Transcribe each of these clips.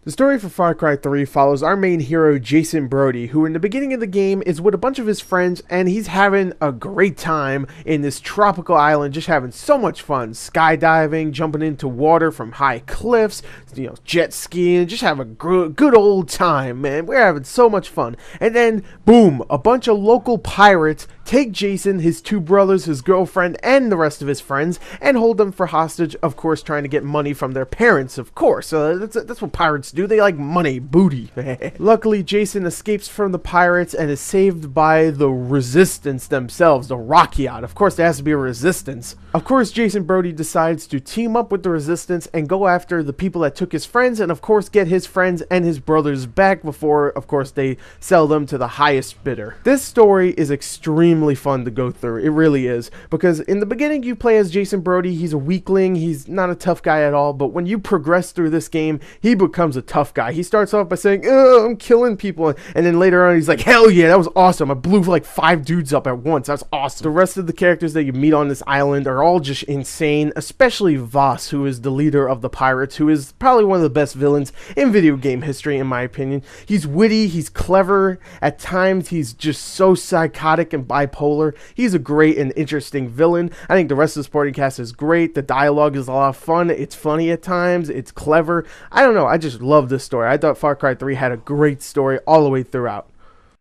The story for Far Cry 3 follows our main hero Jason Brody, who in the beginning of the game is with a bunch of his friends and he's having a great time in this tropical island, just having so much fun, skydiving, jumping into water from high cliffs, jet skiing, just have a good old time, man. We're having so much fun. And then, boom, a bunch of local pirates take Jason, his two brothers, his girlfriend, and the rest of his friends, and hold them for hostage, of course, trying to get money from their parents, of course. That's what pirates do. They like money, booty. Luckily, Jason escapes from the pirates and is saved by the resistance themselves, the Rock Yacht. Of course, there has to be a resistance. Of course, Jason Brody decides to team up with the resistance and go after the people that took his friends, and of course, get his friends and his brothers back before, of course, they sell them to the highest bidder. This story is extremely fun to go through. It really is, because in the beginning you play as Jason Brody. He's a weakling, he's not a tough guy at all, but when you progress through this game, he becomes a tough guy. He starts off by saying, I'm killing people, and then later on he's like, hell yeah, that was awesome, I blew like 5 dudes up at once, that's awesome. The rest of the characters that you meet on this island are all just insane, especially Voss, who is the leader of the pirates, who is probably one of the best villains in video game history, in my opinion. He's witty, he's clever, at times he's just so psychotic and bipolar. He's a great and interesting villain. I think the rest of the supporting cast is great. The dialogue is a lot of fun. It's funny at times. It's clever. I don't know. I just love this story. I thought Far Cry 3 had a great story all the way throughout.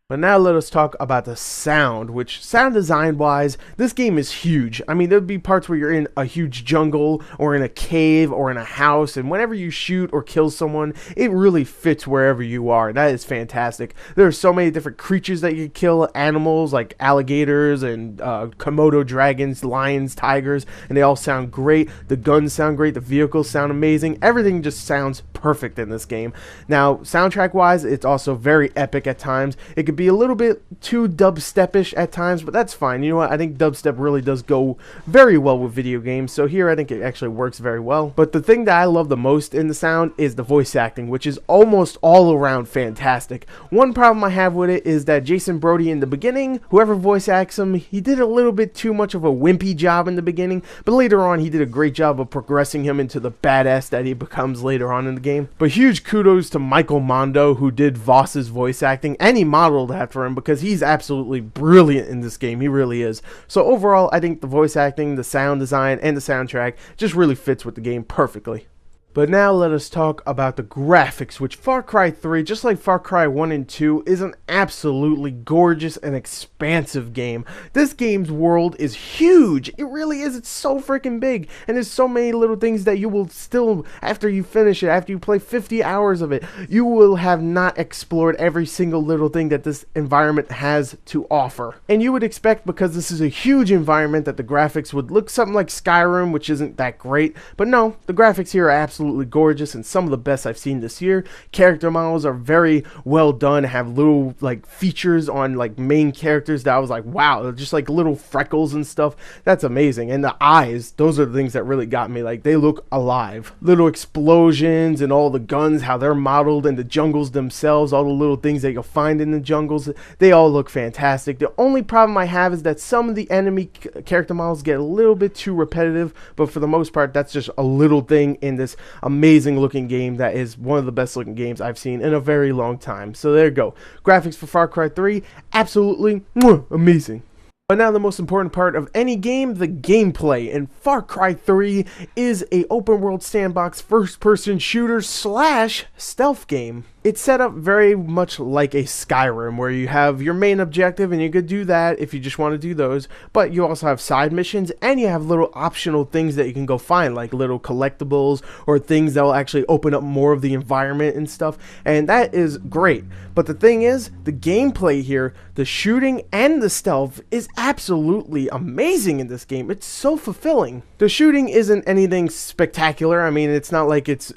But now let us talk about the sound, which sound design wise, this game is huge. I mean, there'll be parts where you're in a huge jungle or in a cave or in a house, and whenever you shoot or kill someone, it really fits wherever you are. That is fantastic. There are so many different creatures that you kill, animals like alligators and Komodo dragons, lions, tigers, and they all sound great. The guns sound great. The vehicles sound amazing. Everything just sounds perfect in this game. Now, soundtrack wise, it's also very epic at times. It could be a little bit too dubstep-ish at times, but that's fine. You know what? I think dubstep really does go very well with video games, so here I think it actually works very well. But the thing that I love the most in the sound is the voice acting, which is almost all around fantastic. One problem I have with it is that Jason Brody in the beginning, whoever voice acts him, he did a little bit too much of a wimpy job in the beginning, but later on he did a great job of progressing him into the badass that he becomes later on in the game. But huge kudos to Michael Mondo, who did Voss's voice acting, and he modeled after him, because he's absolutely brilliant in this game. He really is. So overall, I think the voice acting, the sound design, and the soundtrack just really fits with the game perfectly. But now let us talk about the graphics, which Far Cry 3, just like Far Cry 1 and 2, is an absolutely gorgeous and expansive game. This game's world is huge. It really is. It's so freaking big. And there's so many little things that you will still, after you finish it, after you play 50 hours of it, you will have not explored every single little thing that this environment has to offer. And you would expect, because this is a huge environment, that the graphics would look something like Skyrim, which isn't that great. But no, the graphics here are absolutely gorgeous and some of the best I've seen this year. Character models are very well done, have little like features on like main characters that I was like, wow, just like little freckles and stuff. That's amazing. And the eyes, those are the things that really got me. Like, they look alive. Little explosions and all the guns, how they're modeled, and the jungles themselves, all the little things that you'll find in the jungles, they all look fantastic. The only problem I have is that some of the enemy character models get a little bit too repetitive, but for the most part, that's just a little thing in this amazing looking game that is one of the best looking games I've seen in a very long time. So there you go. Graphics for Far Cry 3, absolutely amazing. But now the most important part of any game, the gameplay. And Far Cry 3 is a open world sandbox first person shooter slash stealth game. It's set up very much like a Skyrim, where you have your main objective and you could do that if you just want to do those, but you also have side missions and you have little optional things that you can go find, like little collectibles or things that will actually open up more of the environment and stuff, and that is great. But the thing is, the gameplay here, the shooting and the stealth, is absolutely amazing in this game. It's so fulfilling. The shooting isn't anything spectacular. I mean, it's not like it's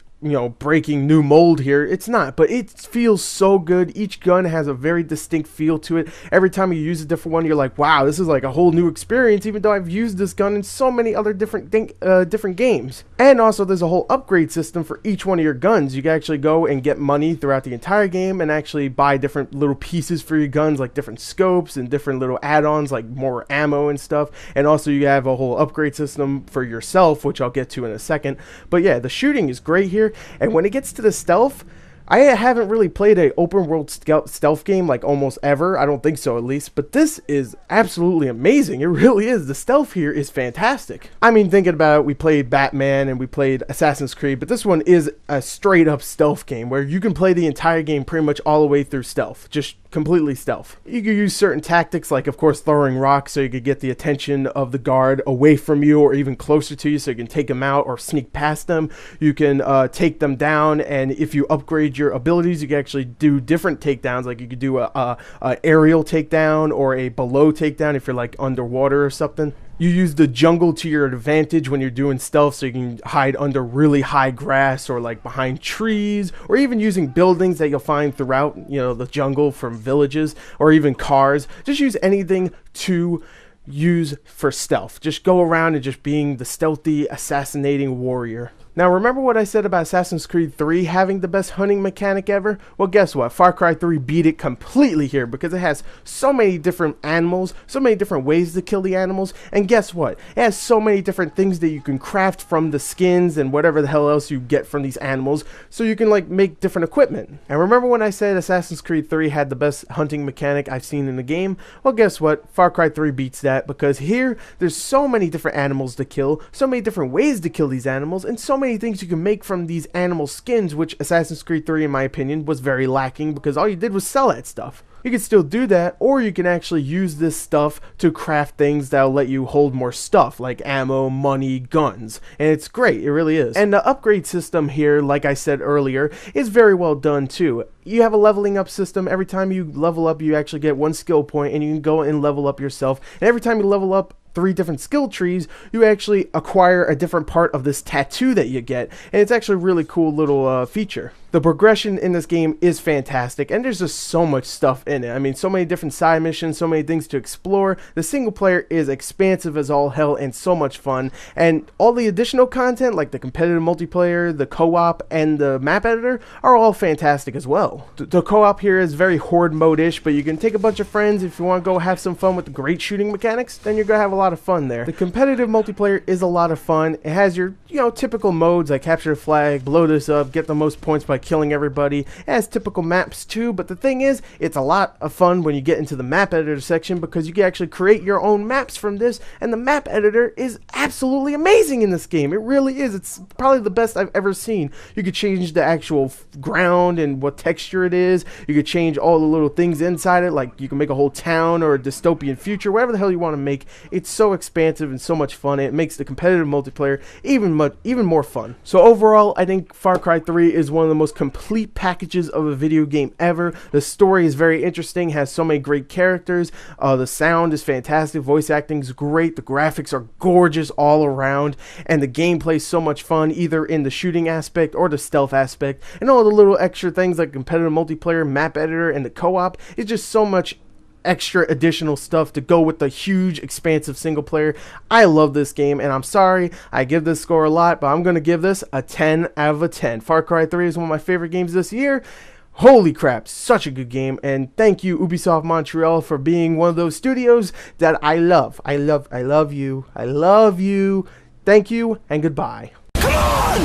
breaking new mold here. It's not, but it feels so good. Each gun has a very distinct feel to it. Every time you use a different one, you're like, wow, this is like a whole new experience, even though I've used this gun in so many other different games. And also, there's a whole upgrade system for each one of your guns. You can actually go and get money throughout the entire game and actually buy different little pieces for your guns, like different scopes and different little add-ons, like more ammo and stuff. And also, you have a whole upgrade system for yourself, which I'll get to in a second. But yeah, the shooting is great here. And when it gets to the stealth, I haven't really played a open world stealth game like almost ever. I don't think so, at least. But this is absolutely amazing. It really is. The stealth here is fantastic. I mean, thinking about it, we played Batman and we played Assassin's Creed, but this one is a straight up stealth game where you can play the entire game pretty much all the way through stealth. Just completely stealth. You could use certain tactics, like of course throwing rocks so you could get the attention of the guard away from you or even closer to you so you can take them out or sneak past them. You can take them down, and if you upgrade your abilities, you can actually do different takedowns. Like you could do a aerial takedown or a below takedown if you're like underwater or something. You use the jungle to your advantage when you're doing stealth, so you can hide under really high grass or like behind trees, or even using buildings that you'll find throughout, you know, the jungle from villages, or even cars. Just use anything to use for stealth. Just go around and just being the stealthy, assassinating warrior. Now, remember what I said about Assassin's Creed 3 having the best hunting mechanic ever? Well, guess what? Far Cry 3 beat it completely here because it has so many different animals, so many different ways to kill the animals, and guess what? It has so many different things that you can craft from the skins and whatever the hell else you get from these animals, so you can like make different equipment. And remember when I said Assassin's Creed 3 had the best hunting mechanic I've seen in the game? Well, guess what? Far Cry 3 beats that because here there's so many different animals to kill, so many different ways to kill these animals, and so many things you can make from these animal skins, which Assassin's Creed 3, in my opinion, was very lacking because all you did was sell that stuff. You can still do that, or you can actually use this stuff to craft things that'll let you hold more stuff, like ammo, money, guns. And it's great, it really is. And the upgrade system here, like I said earlier, is very well done too. You have a leveling up system. Every time you level up, you actually get 1 skill point, and you can go and level up yourself. And every time you level up 3 different skill trees, you actually acquire a different part of this tattoo that you get, and it's actually a really cool little feature. The progression in this game is fantastic, and there's just so much stuff in it. I mean, so many different side missions, so many things to explore. The single player is expansive as all hell and so much fun, and all the additional content like the competitive multiplayer, the co-op, and the map editor are all fantastic as well. The co-op here is very horde mode-ish, but you can take a bunch of friends if you want to go have some fun with the great shooting mechanics, then you're gonna have a lot of fun there. The competitive multiplayer is a lot of fun. It has your, typical modes like capture the flag, blow this up, get the most points by killing everybody. It has typical maps too, but the thing is, it's a lot of fun when you get into the map editor section because you can actually create your own maps from this, and the map editor is absolutely amazing in this game. It really is. It's probably the best I've ever seen. You could change the actual ground and what texture it is. You could change all the little things inside it, like you can make a whole town or a dystopian future, whatever the hell you want to make. It's so expansive and so much fun. It makes the competitive multiplayer even more fun. So overall, I think Far Cry 3 is one of the most complete packages of a video game ever. The story is very interesting, has so many great characters. The sound is fantastic, voice acting is great, the graphics are gorgeous all around, and the gameplay is so much fun, either in the shooting aspect or the stealth aspect, and all the little extra things like competitive multiplayer, map editor, and the co-op. It's just so much extra additional stuff to go with the huge expansive single player. I love this game, and I'm sorry I give this score a lot, but I'm gonna give this a 10 out of a 10. Far Cry 3 is one of my favorite games this year. Holy crap, such a good game, and thank you Ubisoft Montreal for being one of those studios that I love. I love you. I love you. Thank you and goodbye. Come on!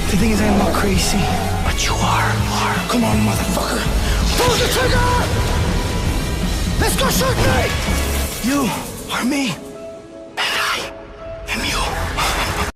The thing is, I'm not crazy, but you are. Come on, motherfucker. Pull the trigger! Let's go shoot me! You are me.